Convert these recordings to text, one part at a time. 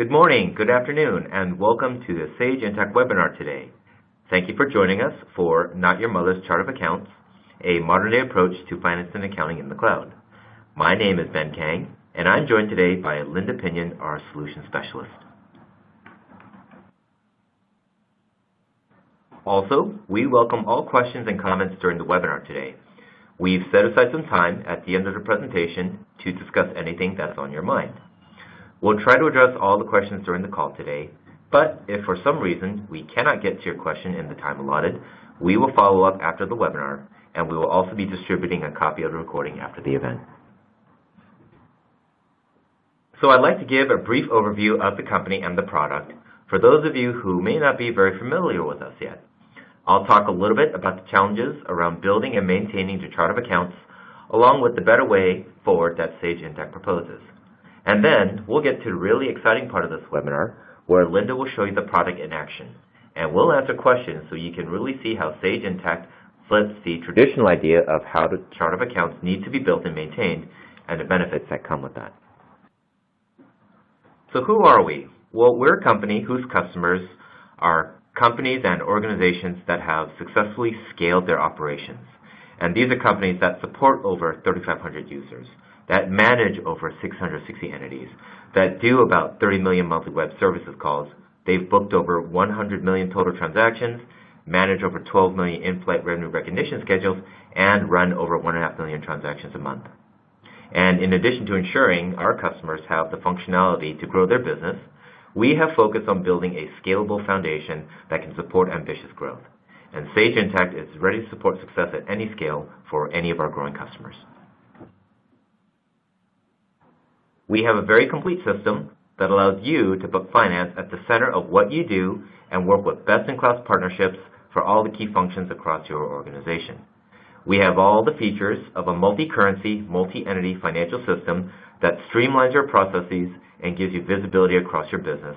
Good morning, good afternoon, and welcome to the Sage Intacct webinar today. Thank you for joining us for Not Your Mother's Chart of Accounts, a modern-day approach to finance and accounting in the cloud. My name is Ben Kang, and I'm joined today by Linda Pinion, our Solution Specialist. Also, we welcome all questions and comments during the webinar today. We've set aside some time at the end of the presentation to discuss anything that's on your mind. We'll try to address all the questions during the call today, but if for some reason we cannot get to your question in the time allotted, we will follow up after the webinar, and we will also be distributing a copy of the recording after the event. So I'd like to give a brief overview of the company and the product for those of you who may not be very familiar with us yet. I'll talk a little bit about the challenges around building and maintaining the chart of accounts, along with the better way forward that Sage Intacct proposes. And then we'll get to the really exciting part of this webinar, where Linda will show you the product in action. And we'll answer questions so you can really see how Sage Intacct flips the traditional idea of how the chart of accounts need to be built and maintained, and the benefits that come with that. So who are we? Well, we're a company whose customers are companies and organizations that have successfully scaled their operations. And these are companies that support over 3,500 users, that manage over 660 entities, that do about 30 million monthly web services calls. They've booked over 100 million total transactions, manage over 12 million in-flight revenue recognition schedules, and run over 1.5 million transactions a month. And in addition to ensuring our customers have the functionality to grow their business, we have focused on building a scalable foundation that can support ambitious growth. And Sage Intacct is ready to support success at any scale for any of our growing customers. We have a very complete system that allows you to put finance at the center of what you do and work with best-in-class partnerships for all the key functions across your organization. We have all the features of a multi-currency, multi-entity financial system that streamlines your processes and gives you visibility across your business,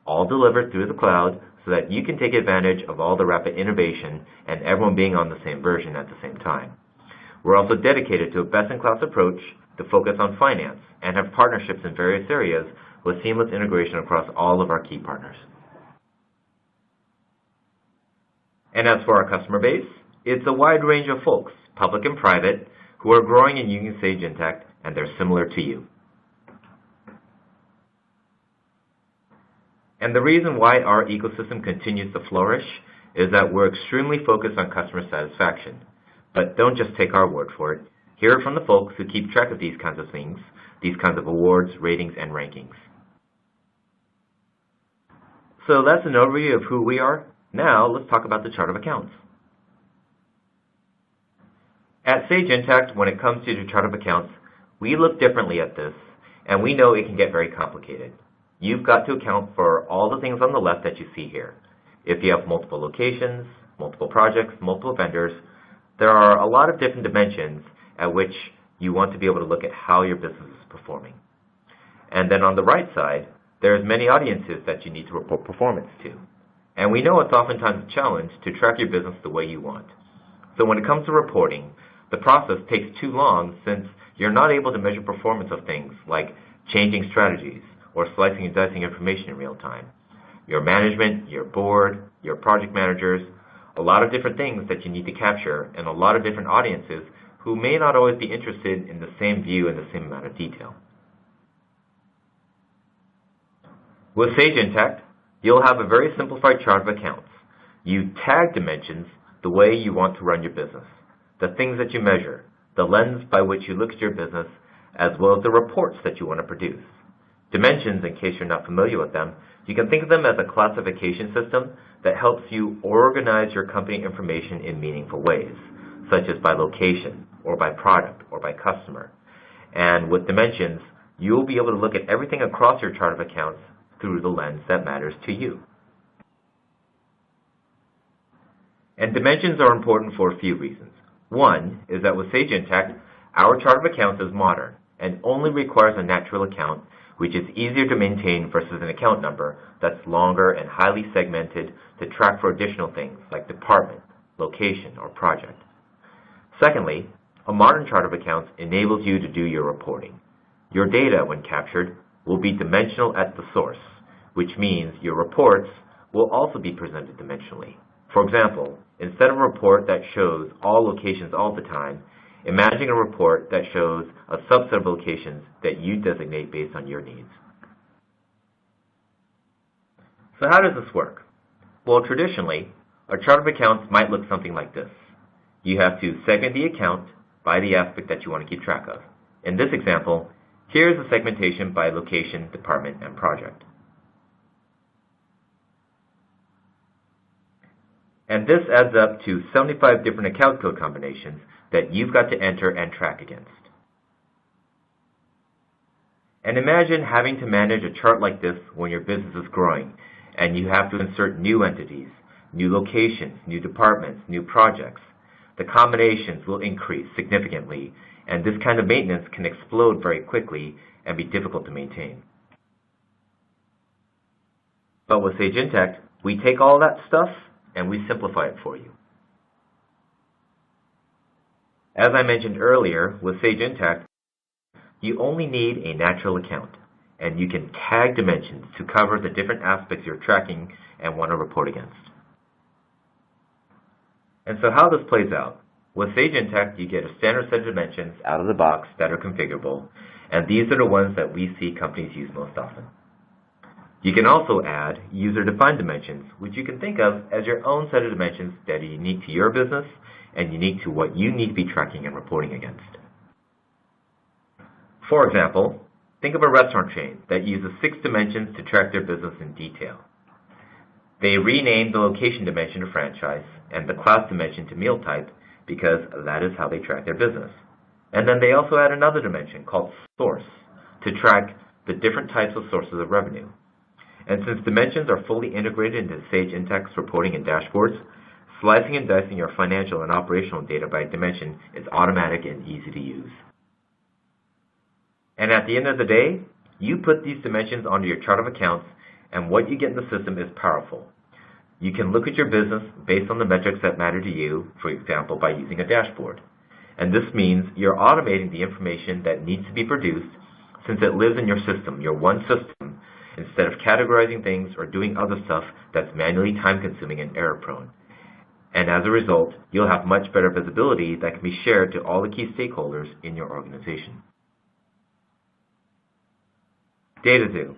all delivered through the cloud so that you can take advantage of all the rapid innovation and everyone being on the same version at the same time. We're also dedicated to a best-in-class approach to focus on finance and have partnerships in various areas with seamless integration across all of our key partners. And as for our customer base, it's a wide range of folks, public and private, who are growing and using Sage Intacct, and they're similar to you. And the reason why our ecosystem continues to flourish is that we're extremely focused on customer satisfaction. But don't just take our word for it. Hear it from the folks who keep track of these kinds of things, these kinds of awards, ratings, and rankings. So that's an overview of who we are. Now let's talk about the chart of accounts. At Sage Intacct, when it comes to the chart of accounts, we look differently at this, and we know it can get very complicated. You've got to account for all the things on the left that you see here. If you have multiple locations, multiple projects, multiple vendors, there are a lot of different dimensions at which you want to be able to look at how your business is performing. And then on the right side, there's many audiences that you need to report performance to. And we know it's oftentimes a challenge to track your business the way you want. So when it comes to reporting, the process takes too long since you're not able to measure performance of things like changing strategies or slicing and dicing information in real time. Your management, your board, your project managers, a lot of different things that you need to capture, and a lot of different audiences who may not always be interested in the same view and the same amount of detail. With Sage Intacct, you'll have a very simplified chart of accounts. You tag dimensions the way you want to run your business, the things that you measure, the lens by which you look at your business, as well as the reports that you want to produce. Dimensions, in case you're not familiar with them, you can think of them as a classification system that helps you organize your company information in meaningful ways, such as by location, or by product, or by customer. And with dimensions, you'll be able to look at everything across your chart of accounts through the lens that matters to you. And dimensions are important for a few reasons. One is that with Sage Intacct, our chart of accounts is modern and only requires a natural account, which is easier to maintain versus an account number that's longer and highly segmented to track for additional things like department, location, or project. Secondly, a modern chart of accounts enables you to do your reporting. Your data, when captured, will be dimensional at the source, which means your reports will also be presented dimensionally. For example, instead of a report that shows all locations all the time, imagine a report that shows a subset of locations that you designate based on your needs. So how does this work? Well, traditionally, a chart of accounts might look something like this. You have to segment the account by the aspect that you want to keep track of. In this example, here is the segmentation by location, department, and project. And this adds up to 75 different account code combinations that you've got to enter and track against. And imagine having to manage a chart like this when your business is growing and you have to insert new entities, new locations, new departments, new projects. The combinations will increase significantly, and this kind of maintenance can explode very quickly and be difficult to maintain. But with Sage Intacct, we take all that stuff and we simplify it for you. As I mentioned earlier, with Sage Intacct, you only need a natural account, and you can tag dimensions to cover the different aspects you're tracking and want to report against. And so how this plays out, with Sage Intacct, you get a standard set of dimensions out of the box that are configurable, and these are the ones that we see companies use most often. You can also add user-defined dimensions, which you can think of as your own set of dimensions that are unique to your business and unique to what you need to be tracking and reporting against. For example, think of a restaurant chain that uses 6 dimensions to track their business in detail. They rename the location dimension to franchise and the class dimension to meal type because that is how they track their business. And then they also add another dimension called source to track the different types of sources of revenue. And since dimensions are fully integrated into Sage Intacct's reporting and dashboards, slicing and dicing your financial and operational data by dimension is automatic and easy to use. And at the end of the day, you put these dimensions onto your chart of accounts, and what you get in the system is powerful. You can look at your business based on the metrics that matter to you, for example, by using a dashboard. And this means you're automating the information that needs to be produced since it lives in your system, your one system, instead of categorizing things or doing other stuff that's manually time-consuming and error-prone. And as a result, you'll have much better visibility that can be shared to all the key stakeholders in your organization. DataZoo.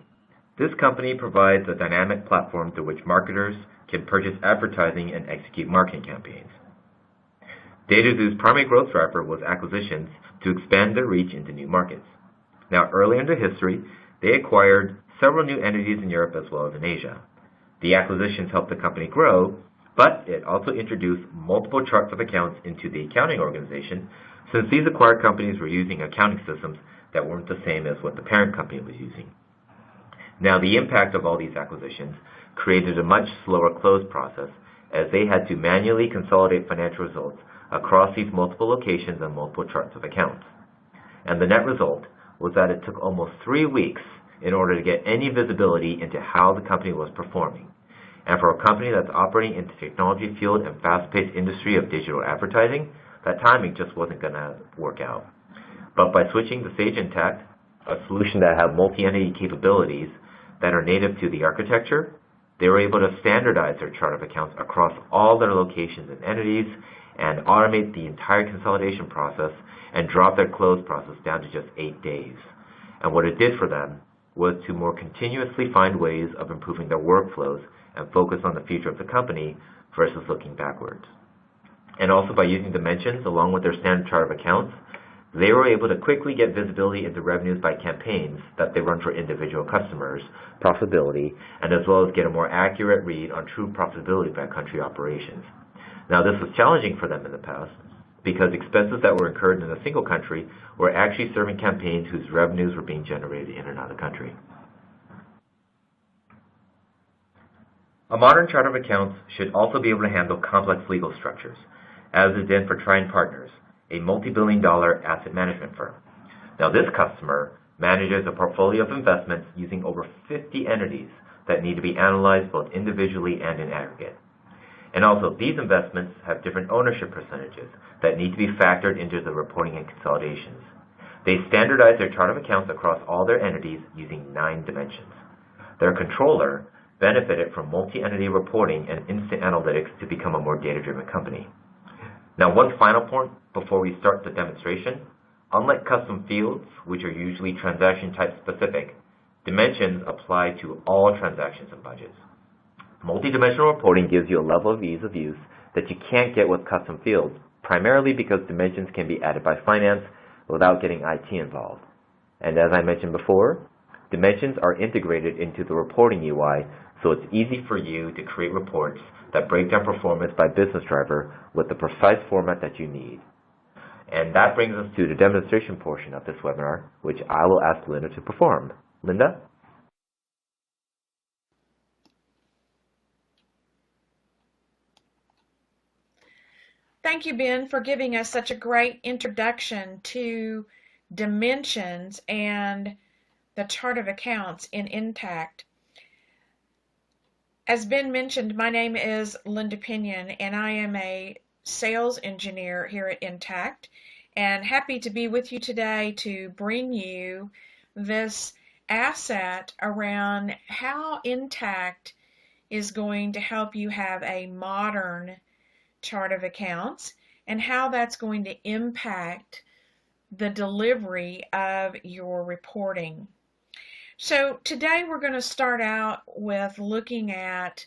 This company provides a dynamic platform through which marketers can purchase advertising and execute marketing campaigns. DataZoo's primary growth driver was acquisitions to expand their reach into new markets. Now, early in their history, they acquired several new entities in Europe as well as in Asia. The acquisitions helped the company grow, but it also introduced multiple charts of accounts into the accounting organization since these acquired companies were using accounting systems that weren't the same as what the parent company was using. Now, the impact of all these acquisitions created a much slower close process as they had to manually consolidate financial results across these multiple locations and multiple charts of accounts. And the net result was that it took almost 3 weeks in order to get any visibility into how the company was performing. And for a company that's operating in the technology field and fast-paced industry of digital advertising, that timing just wasn't going to work out. But by switching to Sage Intacct, a solution that had multi-entity capabilities that are native to the architecture, they were able to standardize their chart of accounts across all their locations and entities and automate the entire consolidation process and drop their close process down to just 8 days. And what it did for them was to more continuously find ways of improving their workflows and focus on the future of the company versus looking backwards. And also by using dimensions along with their standard chart of accounts, they were able to quickly get visibility into revenues by campaigns that they run for individual customers, profitability, and as well as get a more accurate read on true profitability by country operations. Now, this was challenging for them in the past because expenses that were incurred in a single country were actually serving campaigns whose revenues were being generated in another country. A modern chart of accounts should also be able to handle complex legal structures, as it did for Trine Partners, a multi-billion-dollar asset management firm. Now, this customer manages a portfolio of investments using over 50 entities that need to be analyzed both individually and in aggregate. And also, these investments have different ownership percentages that need to be factored into the reporting and consolidations. They standardize their chart of accounts across all their entities using 9 dimensions. Their controller benefited from multi-entity reporting and instant analytics to become a more data-driven company. Now, one final point before we start the demonstration. Unlike custom fields, which are usually transaction type specific, dimensions apply to all transactions and budgets. Multi-dimensional reporting gives you a level of ease of use that you can't get with custom fields, primarily because dimensions can be added by finance without getting IT involved. And as I mentioned before, dimensions are integrated into the reporting UI, so it's easy for you to create reports that break down performance by business driver with the precise format that you need. And that brings us to the demonstration portion of this webinar, which I will ask Linda to perform. Linda? Thank you, Ben, for giving us such a great introduction to dimensions and the chart of accounts in Intact. As Ben mentioned, my name is Linda Pinion, and I am a sales engineer here at Intact, and happy to be with you today to bring you this asset around how Intact is going to help you have a modern chart of accounts and how that's going to impact the delivery of your reporting. So today we're going to start out with looking at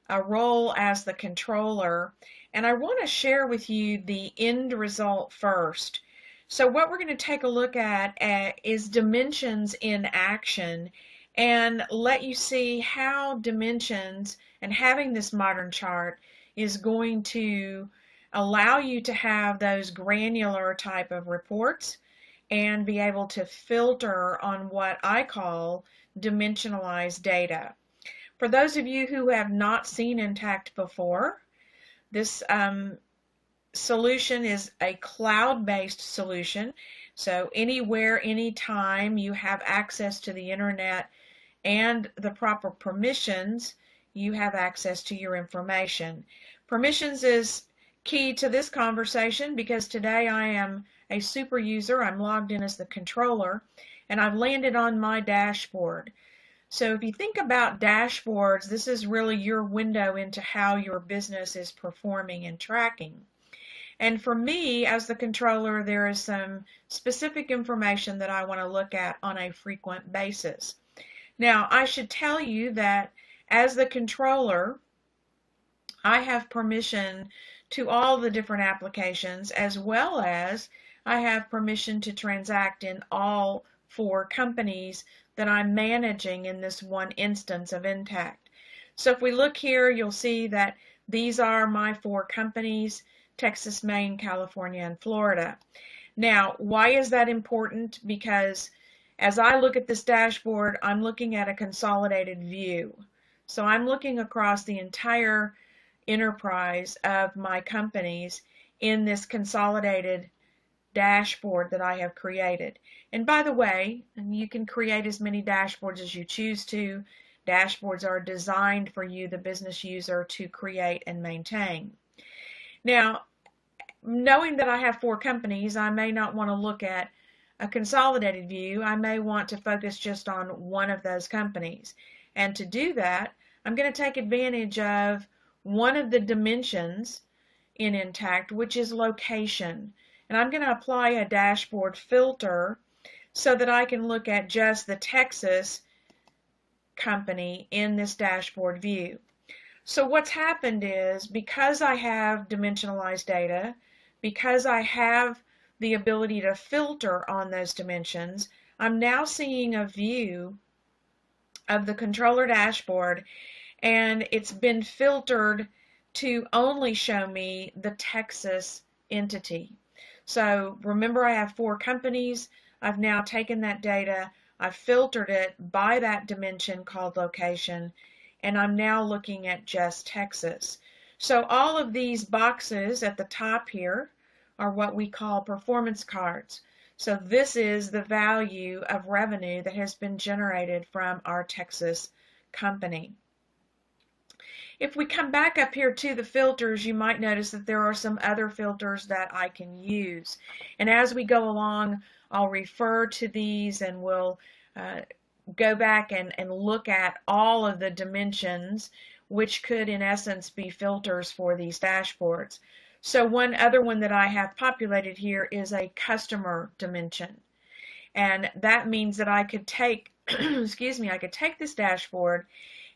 a role as the controller, and I want to share with you the end result first. So what we're going to take a look at is dimensions in action and let you see how dimensions and having this modern chart is going to allow you to have those granular type of reports and be able to filter on what I call dimensionalized data. For those of you who have not seen Intact before, this solution is a cloud-based solution. So anywhere, anytime you have access to the internet and the proper permissions, you have access to your information. Permissions is key to this conversation because today I am a super user. I'm logged in as the controller, and I've landed on my dashboard. So if you think about dashboards, this is really your window into how your business is performing and tracking. And for me, as the controller, there is some specific information that I want to look at on a frequent basis. Now, I should tell you that as the controller, I have permission to all the different applications, as well as I have permission to transact in all 4 companies that I'm managing in this one instance of Intact. So if we look here, you'll see that these are my 4 companies: Texas, Maine, California, and Florida. Now, why is that important? Because as I look at this dashboard, I'm looking at a consolidated view. So I'm looking across the entire enterprise of my companies in this consolidated dashboard that I have created. And by the way, you can create as many dashboards as you choose to. Dashboards are designed for you, the business user, to create and maintain. Now, knowing that I have 4 companies, I may not want to look at a consolidated view. I may want to focus just on one of those companies. And to do that, I'm going to take advantage of one of the dimensions in Intact, which is location. And I'm going to apply a dashboard filter so that I can look at just the Texas company in this dashboard view. So what's happened is, because I have dimensionalized data, because I have the ability to filter on those dimensions, I'm now seeing a view of the controller dashboard, and it's been filtered to only show me the Texas entity. So remember, I have 4 companies. I've now taken that data, I've filtered it by that dimension called location, and I'm now looking at just Texas. So all of these boxes at the top here are what we call performance cards. So this is the value of revenue that has been generated from our Texas company. If we come back up here to the filters, you might notice that there are some other filters that I can use. And as we go along, I'll refer to these and we'll go back and look at all of the dimensions, which could in essence be filters for these dashboards. So one other one that I have populated here is a customer dimension. And that means that I could take, excuse me, I could take this dashboard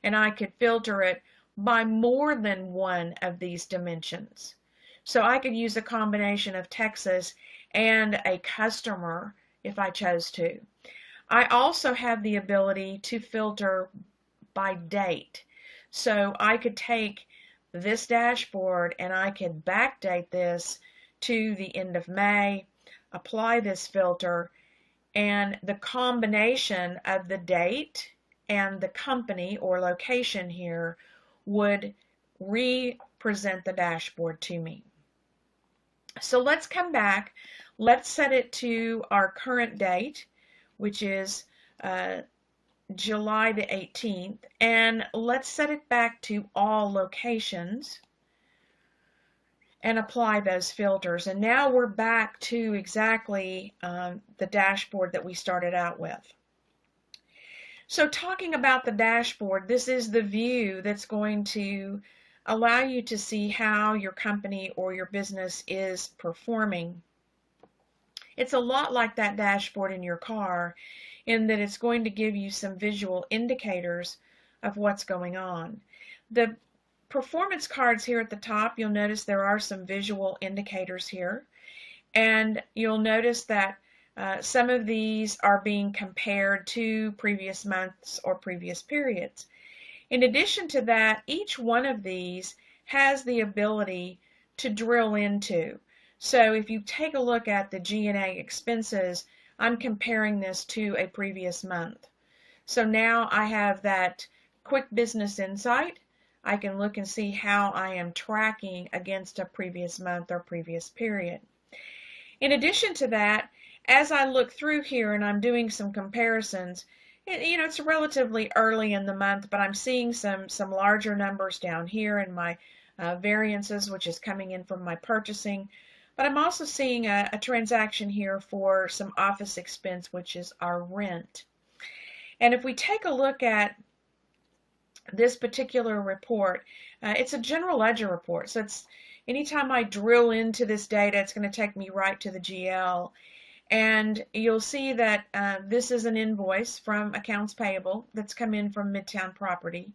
and I could filter it by more than one of these dimensions. So I could use a combination of Texas and a customer if I chose to. I also have the ability to filter by date. So I could take this dashboard and I could backdate this to the end of May, apply this filter, and the combination of the date and the company or location here would represent the dashboard to me. So let's come back. Let's set it to our current date, which is July the 18th, and let's set it back to all locations and apply those filters. And now we're back to exactly the dashboard that we started out with. So talking about the dashboard, this is the view that's going to allow you to see how your company or your business is performing. It's a lot like that dashboard in your car in that it's going to give you some visual indicators of what's going on. The performance cards here at the top, you'll notice there are some visual indicators here, and you'll notice that some of these are being compared to previous months or previous periods. In addition to that, each one of these has the ability to drill into. So if you take a look at the G&A expenses, I'm comparing this to a previous month. So now I have that quick business insight. I can look and see how I am tracking against a previous month or previous period. In addition to that, as I look through here and I'm doing some comparisons, it's relatively early in the month, but I'm seeing some larger numbers down here in my variances, which is coming in from my purchasing. But I'm also seeing a transaction here for some office expense, which is our rent. And if we take a look at this particular report, it's a general ledger report. So it's anytime I drill into this data, it's going to take me right to the GL. And you'll see that this is an invoice from accounts payable that's come in from Midtown Property.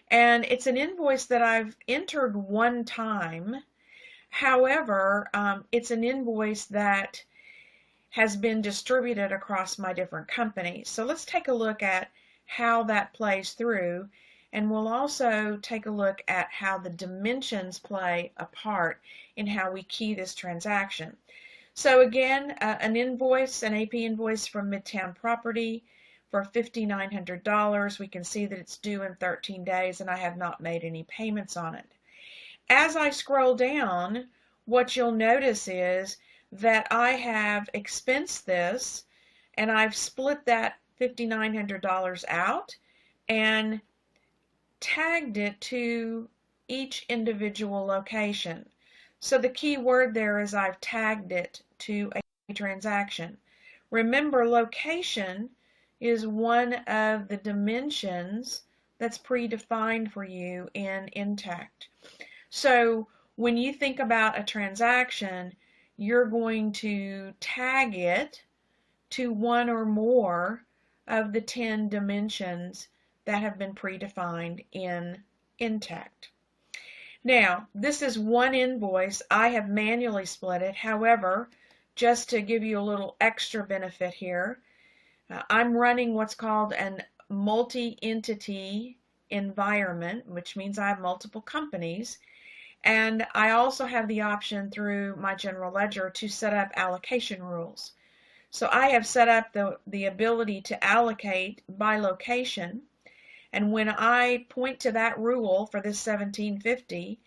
And it's an invoice that I've entered one time. However, it's an invoice that has been distributed across my different companies. So let's take a look at how that plays through, and we'll also take a look at how the dimensions play a part in how we key this transaction. So again, an invoice, an AP invoice from Midtown Property for $5,900. We can see that it's due in 13 days and I have not made any payments on it. As I scroll down, what you'll notice is that I have expensed this and I've split that $5,900 out and tagged it to each individual location. So the key word there is I've tagged it to a transaction. Remember, location is one of the dimensions that's predefined for you in Intact. So when you think about a transaction, you're going to tag it to one or more of the 10 dimensions that have been predefined in Intact. Now, this is one invoice. I have manually split it. However, just to give you a little extra benefit here, I'm running what's called an multi-entity environment, which means I have multiple companies. And I also have the option through my general ledger to set up allocation rules. So I have set up the ability to allocate by location. And when I point to that rule for this $1,750,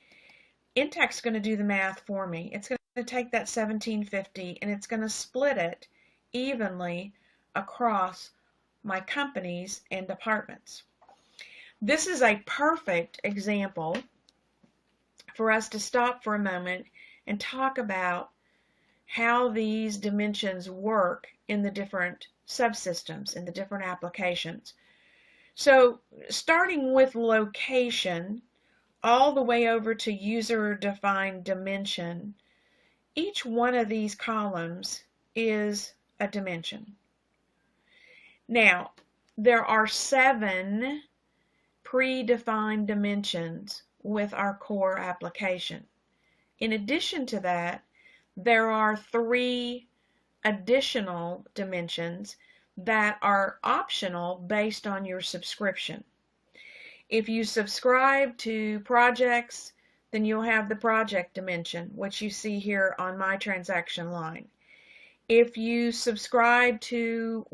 Intact's going to do the math for me. It's going to take that $1,750 and it's going to split it evenly across my companies and departments. This is a perfect example for us to stop for a moment and talk about how these dimensions work in the different subsystems, in the different applications. So starting with location, all the way over to user-defined dimension, each one of these columns is a dimension. Now, there are 7 predefined dimensions with our core application. In addition to that, there are 3 additional dimensions that are optional based on your subscription. If you subscribe to projects, then you'll have the project dimension, which you see here on my transaction line. If you subscribe to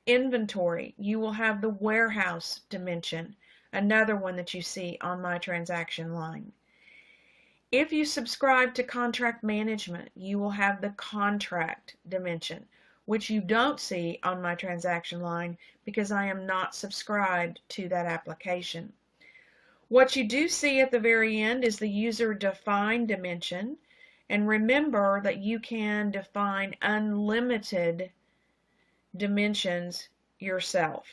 inventory, you will have the warehouse dimension, another one that you see on my transaction line. If you subscribe to contract management, you will have the contract dimension, which you don't see on my transaction line because I am not subscribed to that application. What you do see at the very end is the user-defined dimension, and remember that you can define unlimited dimensions yourself.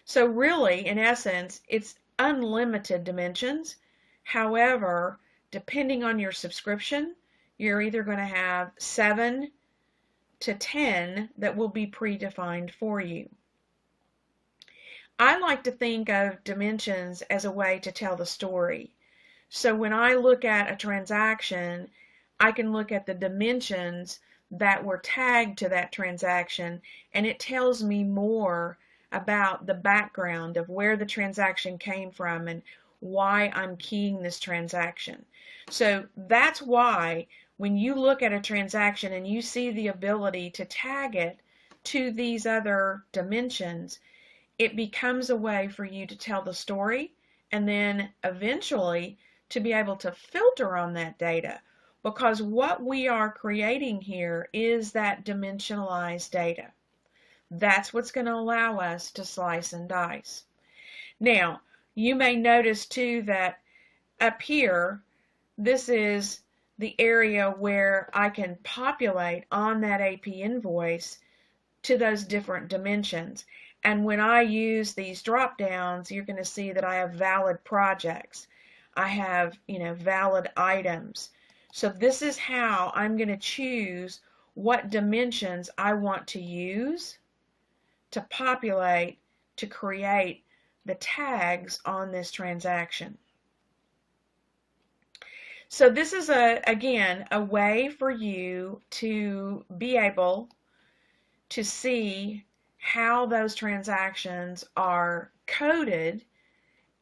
So really, in essence, it's unlimited dimensions. However, depending on your subscription, you're either going to have 7 to 10 that will be predefined for you. I like to think of dimensions as a way to tell the story. So when I look at a transaction, I can look at the dimensions that were tagged to that transaction, and it tells me more about the background of where the transaction came from and why I'm keying this transaction. So that's why when you look at a transaction and you see the ability to tag it to these other dimensions, it becomes a way for you to tell the story and then eventually to be able to filter on that data, because what we are creating here is that dimensionalized data. That's what's going to allow us to slice and dice. Now, you may notice too that up here, this is the area where I can populate on that AP invoice to those different dimensions. And when I use these drop downs, you're going to see that I have valid projects. I have, valid items. So this is how I'm going to choose what dimensions I want to use to populate, to create the tags on this transaction. So this is, again, a way for you to be able to see how those transactions are coded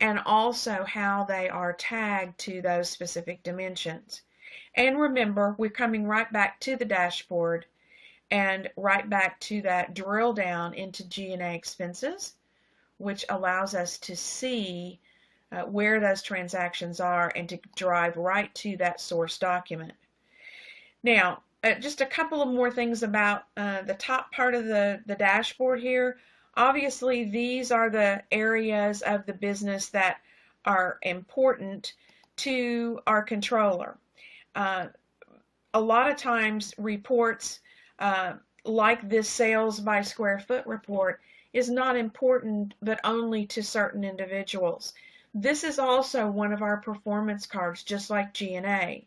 and also how they are tagged to those specific dimensions. And remember, we're coming right back to the dashboard and right back to that drill down into G&A expenses, which allows us to see where those transactions are and to drive right to that source document. Now, just a couple of more things about the top part of the dashboard here. Obviously, these are the areas of the business that are important to our controller. A lot of times reports like this sales by square foot report is not important but only to certain individuals. This is also one of our performance cards, just like G&A.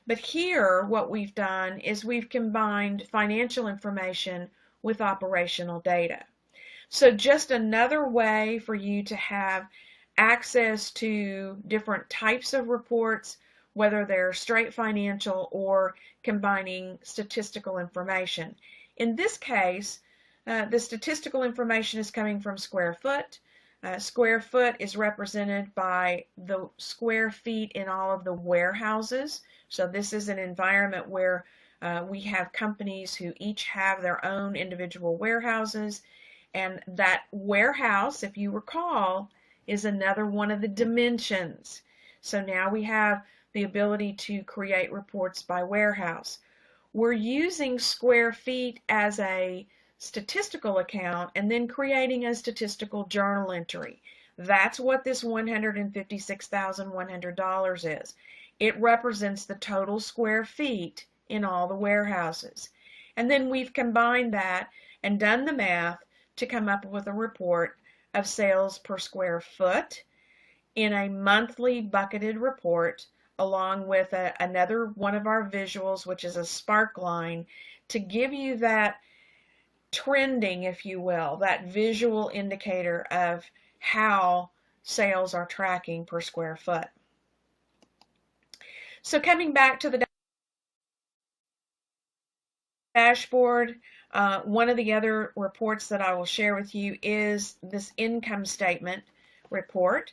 But here what we've done is we've combined financial information with operational data. So just another way for you to have access to different types of reports, whether they're straight financial or combining statistical information. In this case, the statistical information is coming from square foot. Square foot is represented by the square feet in all of the warehouses. So this is an environment where we have companies who each have their own individual warehouses. And that warehouse, if you recall, is another one of the dimensions. So now we have the ability to create reports by warehouse. We're using square feet as a statistical account and then creating a statistical journal entry. That's what this $156,100 is. It represents the total square feet in all the warehouses. And then we've combined that and done the math to come up with a report of sales per square foot in a monthly bucketed report, along with another one of our visuals, which is a spark line, to give you that trending, if you will, that visual indicator of how sales are tracking per square foot. So coming back to the dashboard, one of the other reports that I will share with you is this income statement report.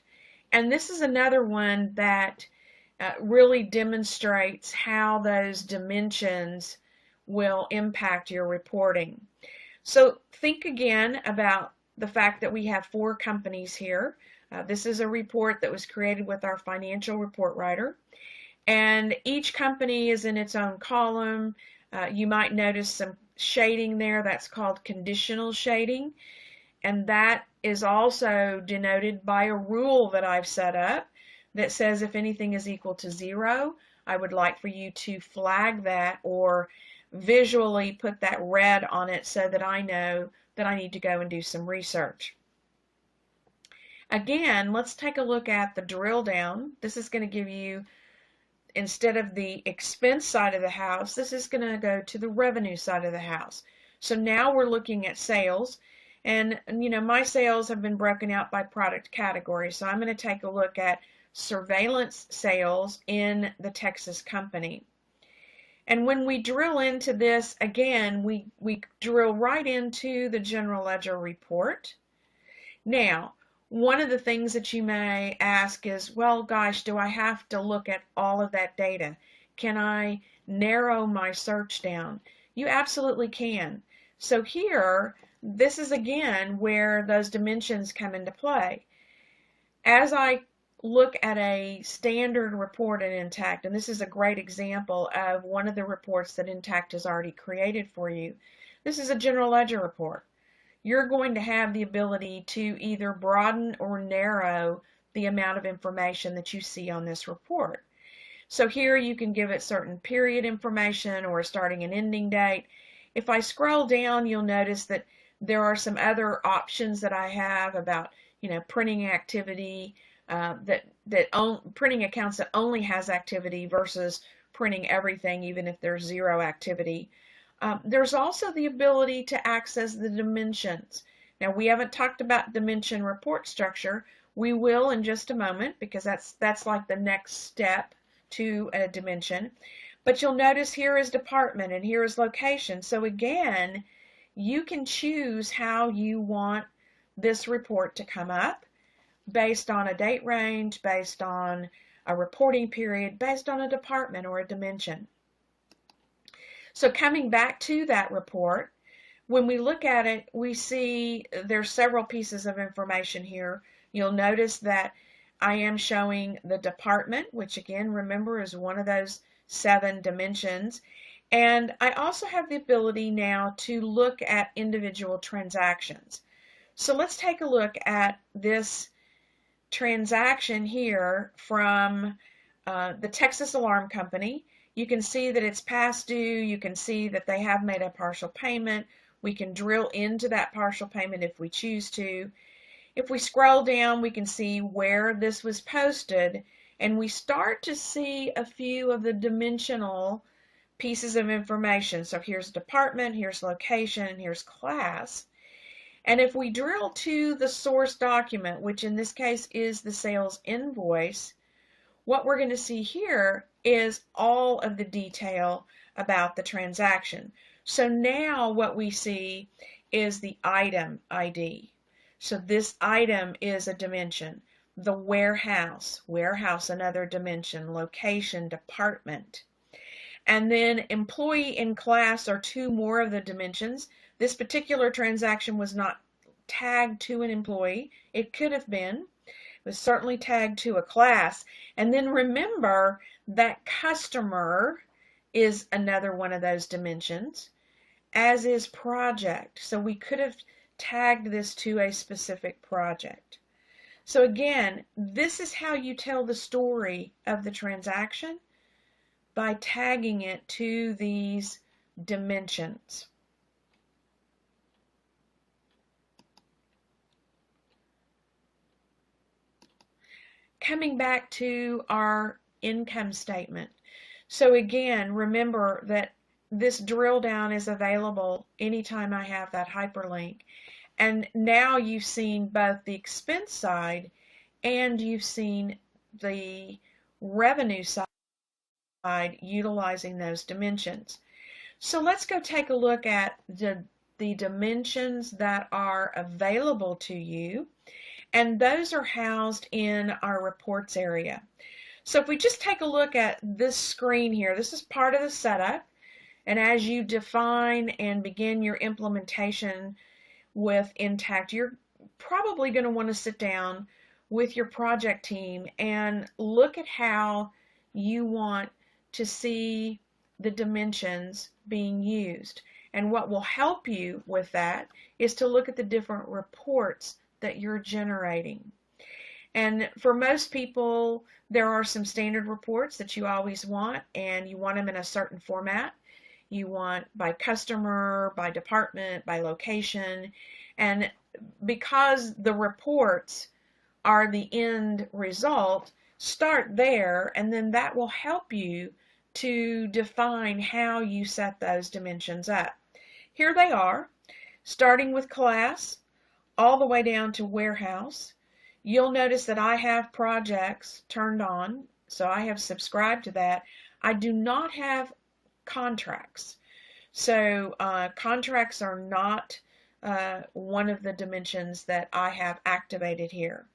And this is another one that really demonstrates how those dimensions will impact your reporting. So think again about the fact that we have 4 companies here. This is a report that was created with our financial report writer. And each company is in its own column. You might notice some shading there. That's called conditional shading. And that is also denoted by a rule that I've set up that says if anything is equal to 0, I would like for you to flag that or visually put that red on it so that I know that I need to go and do some research. Again, let's take a look at the drill down. This is going to give you, instead of the expense side of the house, this is going to go to the revenue side of the house. So now we're looking at sales, and my sales have been broken out by product category. So I'm going to take a look at surveillance sales in the Texas company. And when we drill into this, again, we drill right into the general ledger report. Now, one of the things that you may ask is, well, gosh, do I have to look at all of that data? Can I narrow my search down? You absolutely can. So here, this is again where those dimensions come into play. As I look at a standard report in Intact, and this is a great example of one of the reports that Intact has already created for you. This is a general ledger report. You're going to have the ability to either broaden or narrow the amount of information that you see on this report. So here you can give it certain period information or a starting and ending date. If I scroll down, you'll notice that there are some other options that I have about, printing activity, printing accounts that only has activity versus printing everything, even if there's 0 activity. There's also the ability to access the dimensions. Now, we haven't talked about dimension report structure. We will in just a moment, because that's like the next step to a dimension. But you'll notice here is department and here is location. So again, you can choose how you want this report to come up, based on a date range, based on a reporting period, based on a department or a dimension. So coming back to that report, when we look at it, we see there's several pieces of information here. You'll notice that I am showing the department, which again, remember, is one of those 7 dimensions. And I also have the ability now to look at individual transactions. So let's take a look at this transaction here from the Texas Alarm Company. You can see that it's past due. You can see that they have made a partial payment. We can drill into that partial payment if we choose to. If we scroll down, we can see where this was posted, and we start to see a few of the dimensional pieces of information. So here's department, here's location, here's class. And if we drill to the source document, which in this case is the sales invoice, what we're going to see here is all of the detail about the transaction. So now what we see is the item ID. So this item is a dimension. The warehouse, another dimension. Location, department. And then employee and class are 2 more of the dimensions. This particular transaction was not tagged to an employee. It could have been. It was certainly tagged to a class. And then remember that customer is another one of those dimensions, as is project. So we could have tagged this to a specific project. So again, this is how you tell the story of the transaction by tagging it to these dimensions. Coming back to our income statement. So again, remember that this drill down is available anytime I have that hyperlink. And now you've seen both the expense side and you've seen the revenue side utilizing those dimensions. So let's go take a look at the dimensions that are available to you, and those are housed in our reports area. So if we just take a look at this screen here, this is part of the setup, and as you define and begin your implementation with Intact, you're probably going to want to sit down with your project team and look at how you want to see the dimensions being used. And what will help you with that is to look at the different reports that you're generating. And for most people, there are some standard reports that you always want, and you want them in a certain format. You want by customer, by department, by location. And because the reports are the end result, start there, and then that will help you to define how you set those dimensions up. Here they are, starting with class, all the way down to warehouse. You'll notice that I have projects turned on, so I have subscribed to that. I do not have contracts. So contracts are not one of the dimensions that I have activated here.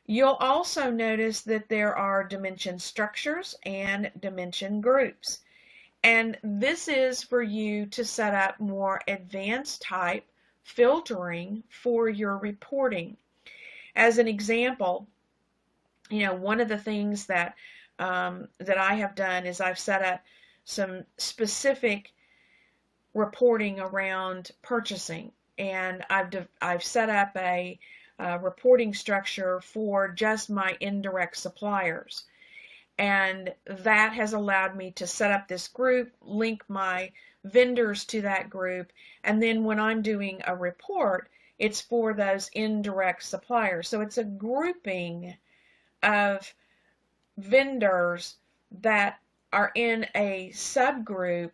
You'll also notice that there are dimension structures and dimension groups. And this is for you to set up more advanced type filtering for your reporting. As an example, one of the things that I have done is I've set up some specific reporting around purchasing, and I've set up a reporting structure for just my indirect suppliers, and that has allowed me to set up this group, link my vendors to that group, and then when I'm doing a report, it's for those indirect suppliers. So it's a grouping of vendors that are in a subgroup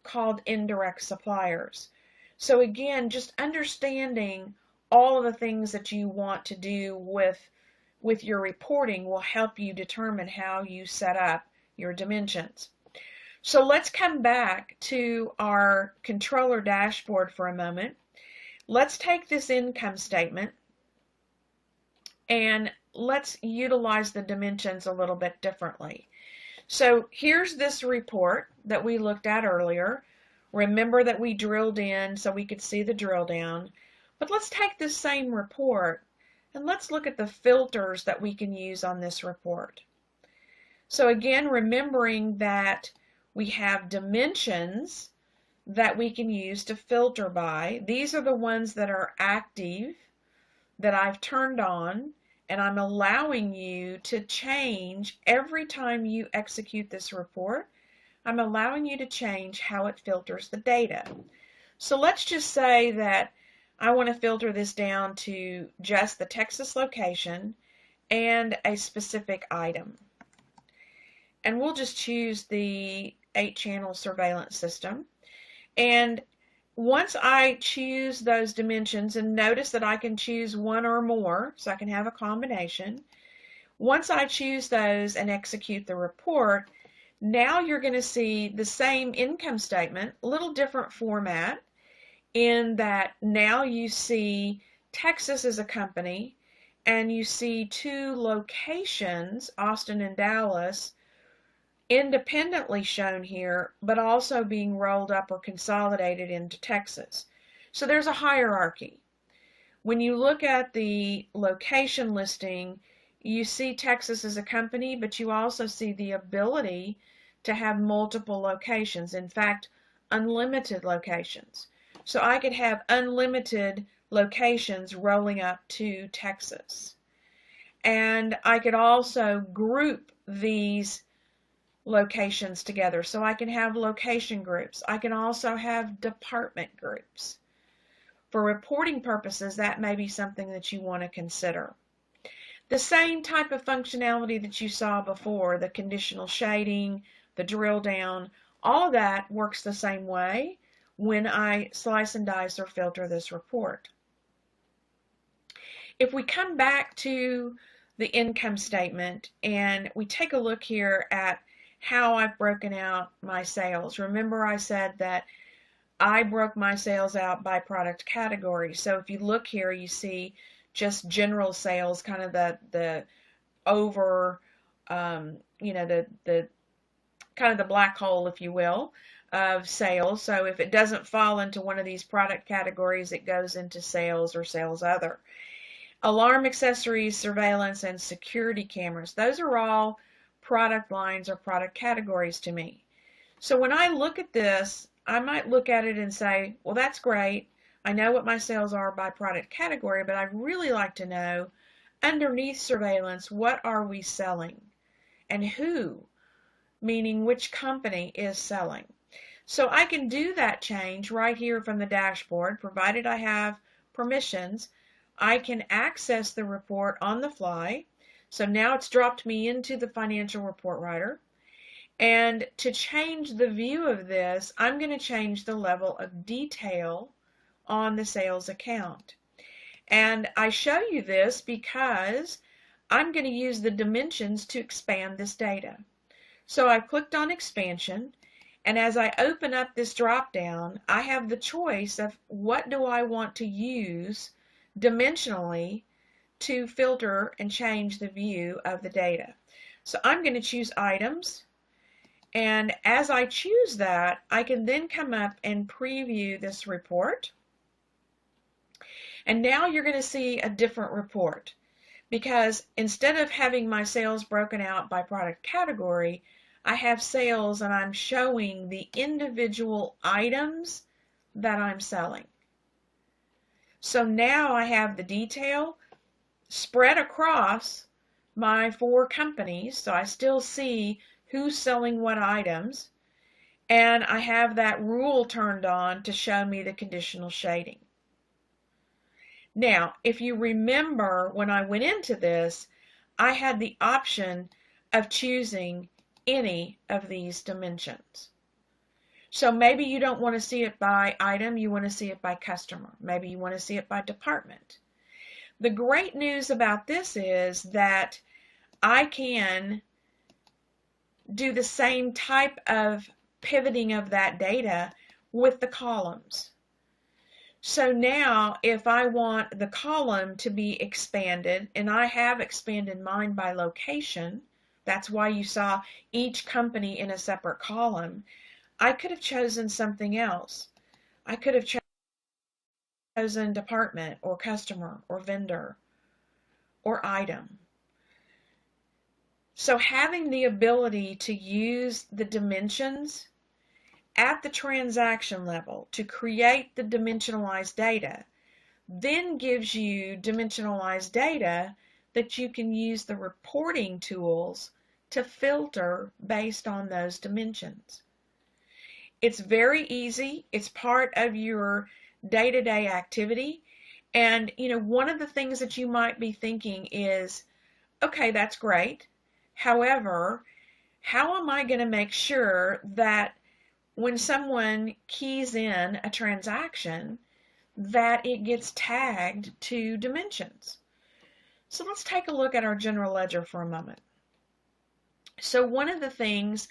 called indirect suppliers. So again, just understanding all of the things that you want to do with your reporting will help you determine how you set up your dimensions. So let's come back to our controller dashboard for a moment. Let's take this income statement and let's utilize the dimensions a little bit differently. So here's this report that we looked at earlier. Remember that we drilled in so we could see the drill down. But let's take this same report and let's look at the filters that we can use on this report. So again, remembering that we have dimensions that we can use to filter by. These are the ones that are active, that I've turned on, and I'm allowing you to change every time you execute this report. I'm allowing you to change how it filters the data. So let's just say that I want to filter this down to just the Texas location and a specific item. And we'll just choose the 8-channel surveillance system. And once I choose those dimensions, and notice that I can choose one or more, so I can have a combination. Once I choose those and execute the report, now you're going to see the same income statement, a little different format, in that now you see Texas as a company, and you see 2 locations, Austin and Dallas, independently shown here, but also being rolled up or consolidated into Texas. So there's a hierarchy. When you look at the location listing, you see Texas as a company, but you also see the ability to have multiple locations. In fact, unlimited locations. So I could have unlimited locations rolling up to Texas. And I could also group these locations together. So I can have location groups. I can also have department groups. For reporting purposes, that may be something that you want to consider. The same type of functionality that you saw before, the conditional shading, the drill down, all of that works the same way when I slice and dice or filter this report. If we come back to the income statement and we take a look here at how I've broken out my sales. Remember I said that I broke my sales out by product category. So if you look here, you see just general sales, kind of the over, the kind of the black hole, if you will, of sales. So if it doesn't fall into one of these product categories, it goes into sales or sales other. Alarm accessories, surveillance, and security cameras. Those are all product lines or product categories to me. So when I look at this, I might look at it and say, well, that's great. I know what my sales are by product category, but I'd really like to know underneath surveillance, what are we selling and who, meaning which company is selling. So I can do that change right here from the dashboard, provided I have permissions. I can access the report on the fly. So now it's dropped me into the financial report writer. And to change the view of this, I'm going to change the level of detail on the sales account. And I show you this because I'm going to use the dimensions to expand this data. So I've clicked on expansion, and as I open up this drop down, I have the choice of what do I want to use dimensionally to filter and change the view of the data. So I'm going to choose items, and as I choose that, I can then come up and preview this report. And now you're going to see a different report, because instead of having my sales broken out by product category, I have sales and I'm showing the individual items that I'm selling. So now I have the detail spread across my 4 companies, so I still see who's selling what items, and I have that rule turned on to show me the conditional shading. Now, if you remember when I went into this, I had the option of choosing any of these dimensions. So maybe you don't want to see it by item, you want to see it by customer. Maybe you want to see it by department. The great news about this is that I can do the same type of pivoting of that data with the columns. So now if I want the column to be expanded, and I have expanded mine by location, that's why you saw each company in a separate column, I could have chosen something else. I could have chosen department or customer or vendor or item. So having the ability to use the dimensions at the transaction level to create the dimensionalized data then gives you dimensionalized data that you can use the reporting tools to filter based on those dimensions. It's very easy. It's part of your day-to-day activity. And, one of the things that you might be thinking is, okay, that's great. However, how am I going to make sure that when someone keys in a transaction, that it gets tagged to dimensions? So let's take a look at our general ledger for a moment. So one of the things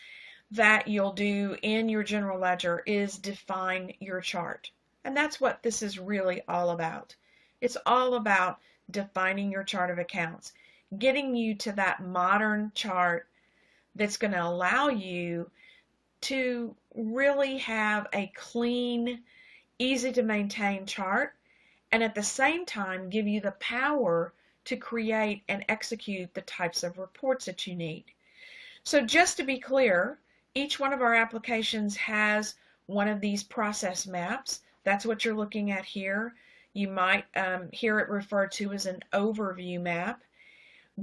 that you'll do in your general ledger is define your chart. And that's what this is really all about. It's all about defining your chart of accounts, getting you to that modern chart that's going to allow you to really have a clean, easy to maintain chart, and at the same time give you the power to create and execute the types of reports that you need. So just to be clear, each one of our applications has one of these process maps. That's what you're looking at here. You might hear it referred to as an overview map.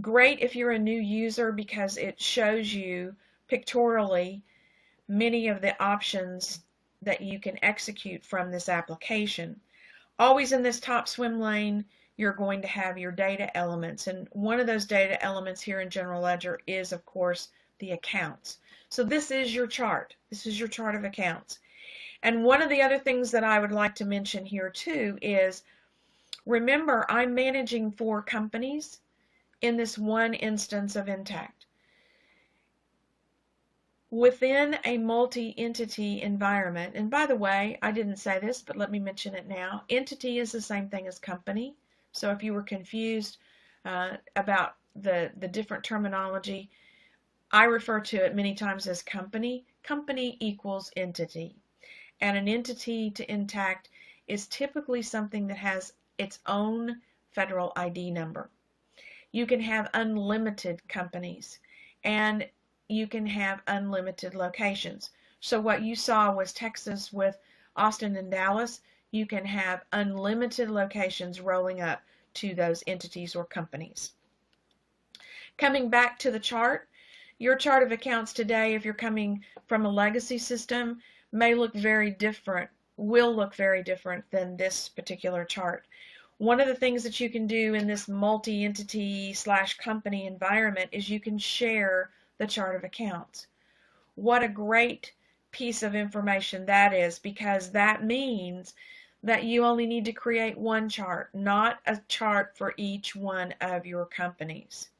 Great if you're a new user because it shows you pictorially many of the options that you can execute from this application. Always in this top swim lane, you're going to have your data elements, and one of those data elements here in General Ledger is, of course, the accounts. So this is your chart. This is your chart of accounts. And one of the other things that I would like to mention here too is, remember, I'm managing 4 companies in this one instance of Intact. Within a multi-entity environment, and by the way, I didn't say this, but let me mention it now, entity is the same thing as company. So if you were confused about the different terminology, I refer to it many times as company. Company equals entity. And an entity to Intact is typically something that has its own federal ID number. You can have unlimited companies, and you can have unlimited locations. So what you saw was Texas with Austin and Dallas. You can have unlimited locations rolling up to those entities or companies. Coming back to the chart, your chart of accounts today, if you're coming from a legacy system, may look very different, will look very different than this particular chart. One of the things that you can do in this multi-entity / company environment is you can share the chart of accounts. What a great piece of information that is, because that means that you only need to create one chart, not a chart for each one of your companies.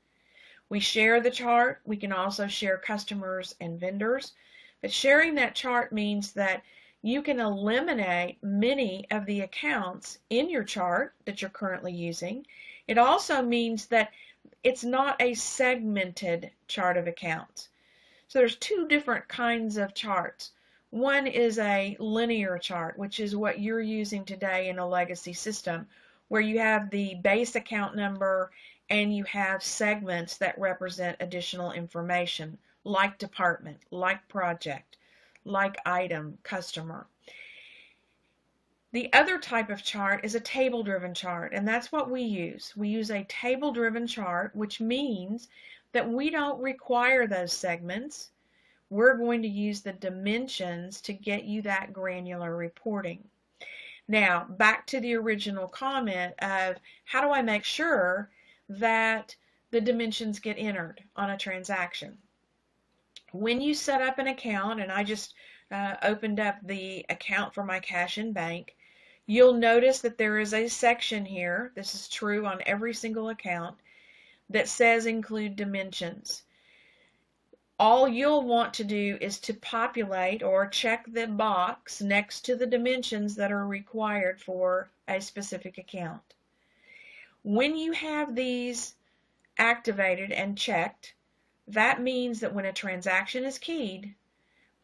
We share the chart. We can also share customers and vendors, but sharing that chart means that you can eliminate many of the accounts in your chart that you're currently using. It also means that it's not a segmented chart of accounts. So there's 2 different kinds of charts. One is a linear chart, which is what you're using today in a legacy system, where you have the base account number and you have segments that represent additional information, like department, like project, like item, customer. The other type of chart is a table-driven chart, and that's what we use. We use a table-driven chart, which means that we don't require those segments. We're going to use the dimensions to get you that granular reporting. Now, back to the original comment of how do I make sure that the dimensions get entered on a transaction? When you set up an account, and I just opened up the account for my cash in bank, you'll notice that there is a section here, this is true on every single account, that says include dimensions. All you'll want to do is to populate or check the box next to the dimensions that are required for a specific account. When you have these activated and checked, that means that when a transaction is keyed,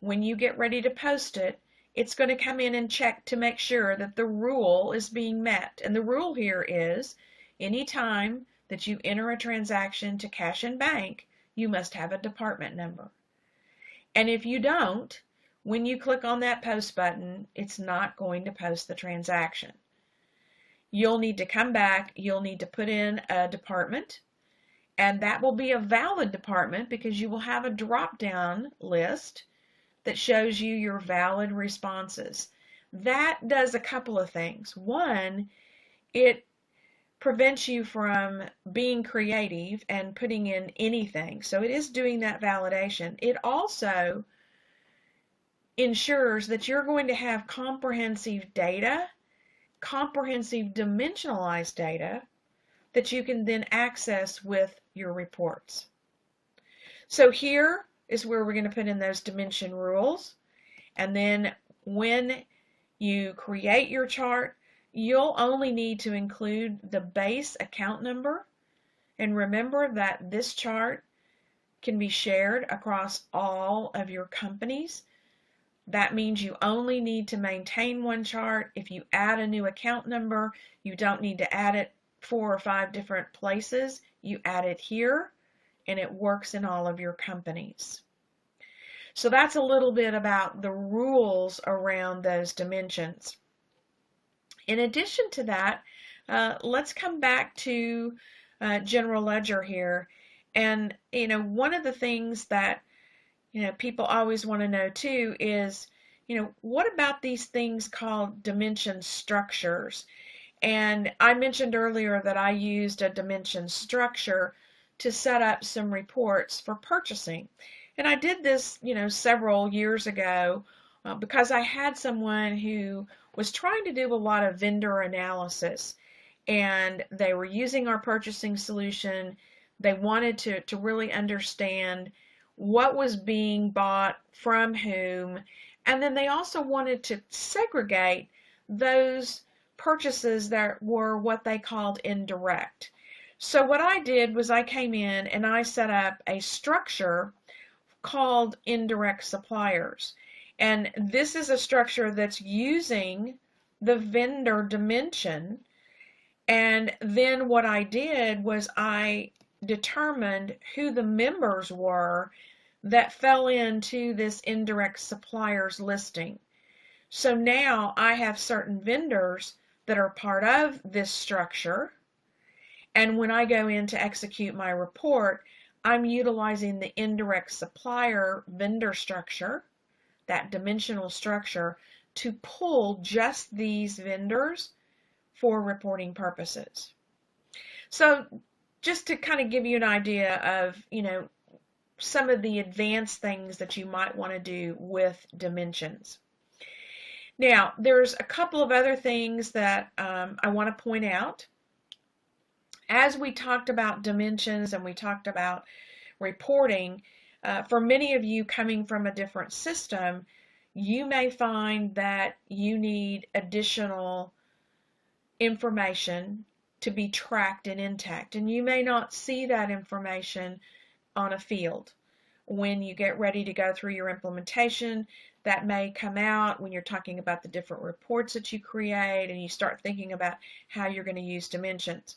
when you get ready to post it, it's going to come in and check to make sure that the rule is being met. And the rule here is anytime that you enter a transaction to cash and bank, you must have a department number. And if you don't, when you click on that post button, it's not going to post the transaction. You'll need to come back, you'll need to put in a department, and that will be a valid department because you will have a drop-down list that shows you your valid responses. That does a couple of things. One, it prevents you from being creative and putting in anything. So it is doing that validation. It also ensures that you're going to have comprehensive data, comprehensive dimensionalized data that you can then access with your reports. So here is where we're going to put in those dimension rules. And then when you create your chart, you'll only need to include the base account number. And remember that this chart can be shared across all of your companies. That means you only need to maintain one chart. If you add a new account number, you don't need to add it 4 or 5 different places. You add it here, and it works in all of your companies. So that's a little bit about the rules around those dimensions. In addition to that, let's come back to General Ledger here. And one of the things that people always want to know too is, what about these things called dimension structures? And I mentioned earlier that I used a dimension structure to set up some reports for purchasing. And I did this, several years ago because I had someone who was trying to do a lot of vendor analysis, and they were using our purchasing solution. They wanted to really understand what was being bought from whom, and then they also wanted to segregate those purchases that were what they called indirect. So what I did was I came in and I set up a structure called indirect suppliers. And this is a structure that's using the vendor dimension. And then what I did was I determined who the members were that fell into this indirect suppliers listing. So now I have certain vendors that are part of this structure, and when I go in to execute my report, I'm utilizing the indirect supplier vendor structure, that dimensional structure, to pull just these vendors for reporting purposes. So just to kind of give you an idea of, some of the advanced things that you might want to do with dimensions. Now, there's a couple of other things that I want to point out. As we talked about dimensions and we talked about reporting, for many of you coming from a different system, you may find that you need additional information to be tracked in Intact, and you may not see that information on a field. When you get ready to go through your implementation, that may come out when you're talking about the different reports that you create and you start thinking about how you're going to use dimensions.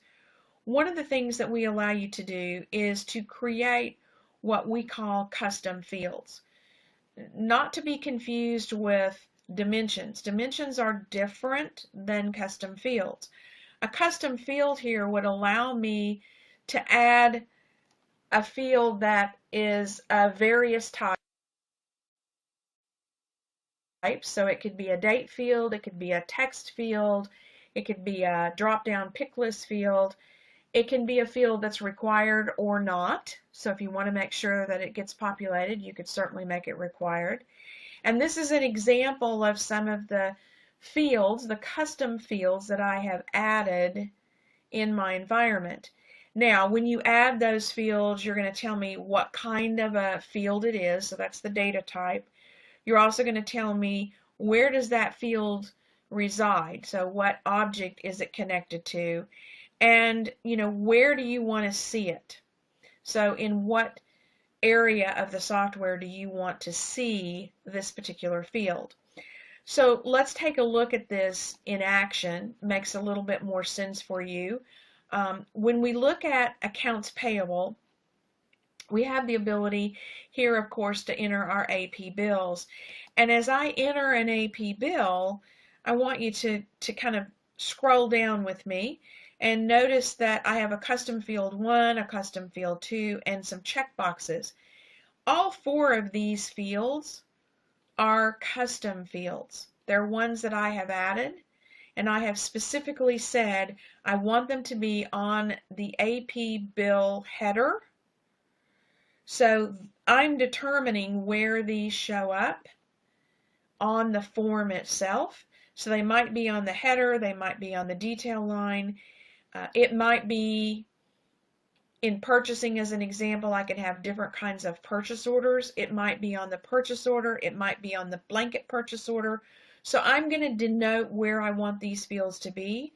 One of the things that we allow you to do is to create what we call custom fields. Not to be confused with dimensions. Dimensions are different than custom fields. A custom field here would allow me to add a field that is of various types. So it could be a date field, it could be a text field, it could be a drop-down pick list field. It can be a field that's required or not. So if you want to make sure that it gets populated, you could certainly make it required. And this is an example of some of the fields, the custom fields that I have added in my environment. Now, when you add those fields, you're going to tell me what kind of a field it is. So that's the data type. You're also going to tell me where does that field reside. So what object is it connected to? And, where do you want to see it? So in what area of the software do you want to see this particular field? So let's take a look at this in action. Makes a little bit more sense for you. When we look at accounts payable, we have the ability here, of course, to enter our AP bills. And as I enter an AP bill, I want you to kind of scroll down with me and notice that I have a custom field 1, a custom field 2, and some checkboxes. All 4 of these fields are custom fields. They're ones that I have added, and I have specifically said I want them to be on the AP bill header. So I'm determining where these show up on the form itself. So they might be on the header, they might be on the detail line. It might be in purchasing, as an example. I can have different kinds of purchase orders. It might be on the purchase order. It might be on the blanket purchase order. So I'm going to denote where I want these fields to be.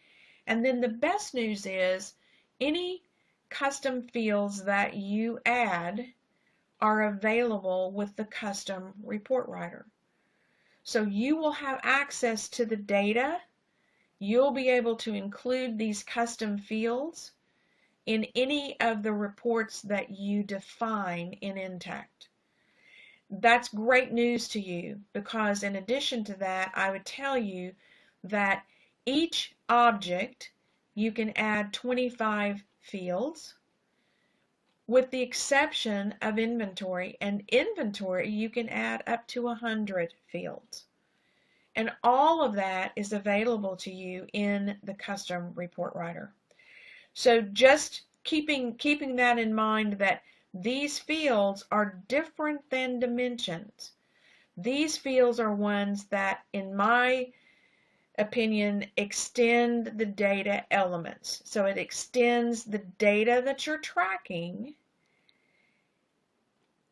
And then the best news is any custom fields that you add are available with the custom report writer. So you will have access to the data. You'll be able to include these custom fields in any of the reports that you define in Intact. That's great news to you, because in addition to that, I would tell you that each object you can add 25 fields. with the exception of inventory. And inventory, you can add up to 100 fields. And all of that is available to you in the custom report writer. So just keeping that in mind, that these fields are different than dimensions. These fields are ones that, in my opinion, extend the data elements. So it extends the data that you're tracking,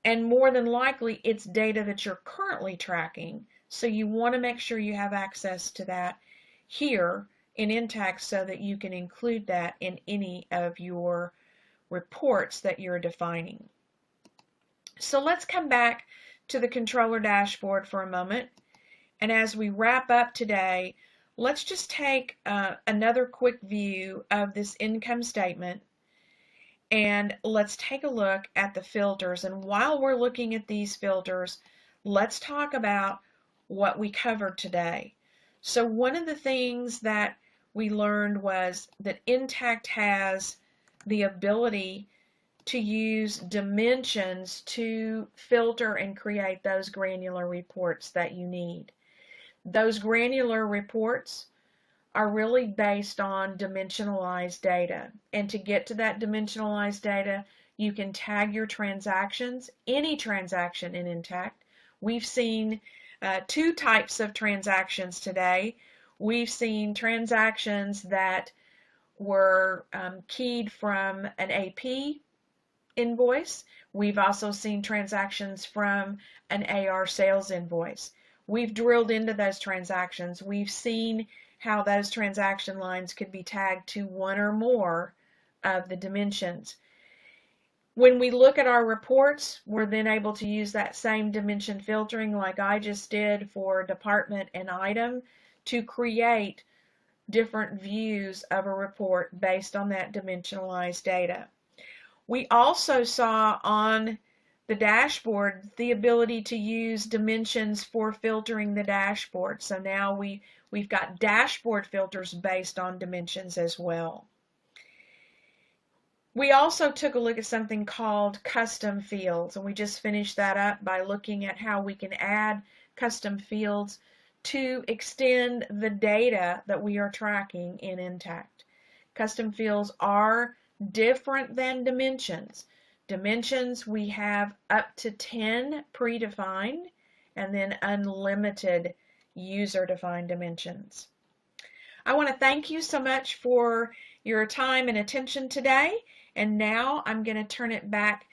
and more than likely it's data that you're currently tracking. So you want to make sure you have access to that here in Intact so that you can include that in any of your reports that you're defining. So let's come back to the controller dashboard for a moment. And as we wrap up today, let's just take another quick view of this income statement, and let's take a look at the filters. And while we're looking at these filters, let's talk about what we covered today. So one of the things that we learned was that Intact has the ability to use dimensions to filter and create those granular reports that you need. Those granular reports are really based on dimensionalized data. And to get to that dimensionalized data, you can tag your transactions, any transaction in Intact. We've seen two types of transactions today. We've seen transactions that were keyed from an AP invoice. We've also seen transactions from an AR sales invoice. We've drilled into those transactions. We've seen how those transaction lines could be tagged to one or more of the dimensions. When we look at our reports, we're then able to use that same dimension filtering like I just did for department and item to create different views of a report based on that dimensionalized data. We also saw on the dashboard the ability to use dimensions for filtering the dashboard. So now we've got dashboard filters based on dimensions as well. We also took a look at something called custom fields, and we just finished that up by looking at how we can add custom fields to extend the data that we are tracking in Intact. Custom fields are different than dimensions. Dimensions, we have up to 10 predefined and then unlimited user-defined dimensions. I want to thank you so much for your time and attention today, and now I'm going to turn it back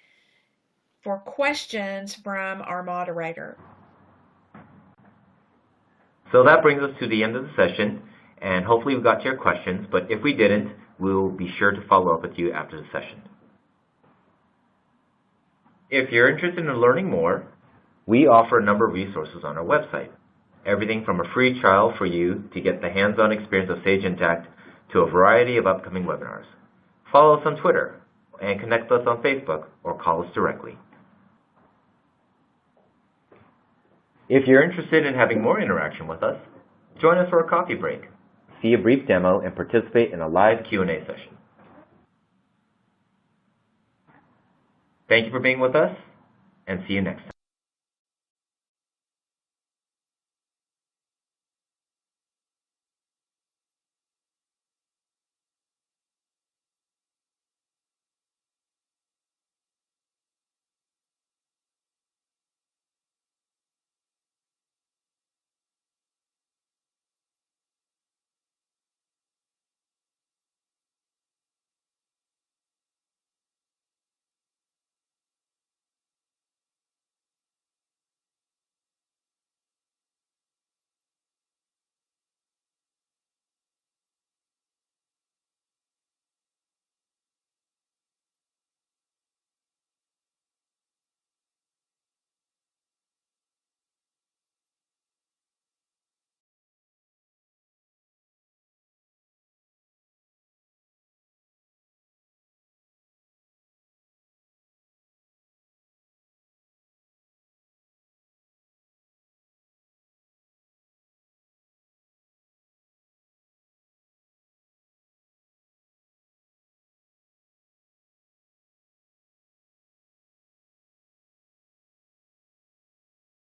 for questions from our moderator. So that brings us to the end of the session, and hopefully we got to your questions, but if we didn't, we'll be sure to follow up with you after the session. If you're interested in learning more, we offer a number of resources on our website. Everything from a free trial for you to get the hands-on experience of Sage Intacct to a variety of upcoming webinars. Follow us on Twitter and connect with us on Facebook or call us directly. If you're interested in having more interaction with us, join us for a coffee break, see a brief demo, and participate in a live Q&A session. Thank you for being with us, and see you next time.